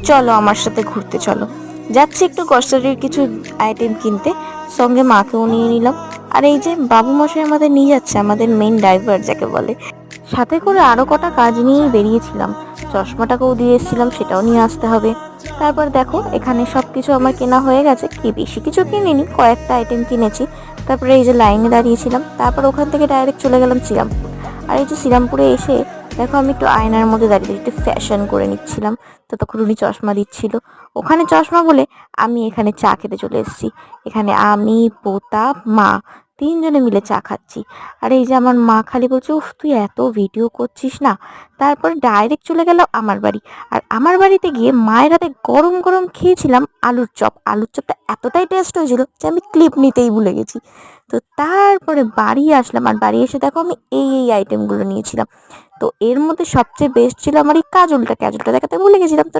চলো আমার সাথে ঘুরতে চলো। যাচ্ছি একটু গ্রসারির কিছু আইটেম কিনতে, সঙ্গে মাকেও নিয়ে নিলাম। আর এই যে বাবু মশাই আমাদের নিয়ে যাচ্ছে, আমাদের মেইন ড্রাইভার যাকে বলে। সাথে করে আরো কটা কাজ নিয়েই বেরিয়েছিলাম। চশমাটাকেও দিয়ে এসেছিলাম, সেটাও নিয়ে আসতে হবে। তারপর দেখো এখানে সব কিছু আমার কেনা হয়ে গেছে, কি বেশি কিছু কিনিনি, কয়েকটা আইটেম কিনেছি। তারপরে এই যে লাইনে দাঁড়িয়েছিলাম, তারপর ওখান থেকে ডাইরেক্ট চলে গেলাম শ্রীরামপুর। আর এই যে শ্রীরামপুরে এসে দেখো আমি একটু আয়নার মধ্যে দাঁড়িয়ে একটু ফ্যাশন করে নিচ্ছিলাম। ততক্ষণ উনি চশমা দিচ্ছিল, ওখানে চশমা বলে আমি এখানে চা খেতে চলে এসেছি। এখানে আমি, পোতা, মা, তিনজনে মিলে চা খাচ্ছি। আর এই যে আমার মা খালি বলছে, উফ তুই এত ভিডিও করছিস না। তারপর ডাইরেক্ট চলে গেল আমার বাড়ি। আর আমার বাড়িতে গিয়ে মায়ের হাতে গরম গরম খেয়েছিলাম আলুর চপ। আলুর চপটা এতটাই টেস্ট হয়েছিল যে আমি ক্লিপ নিতেই ভুলে গেছি। তো তারপরে বাড়ি আসলাম, আর বাড়ি এসে দেখো আমি এই আইটেমগুলো নিয়েছিলাম। তো এর মধ্যে সবচেয়ে বেস্ট ছিল আমার এই কাজলটা, কাজলটা দেখাতে ভুলে গেছিলাম। তো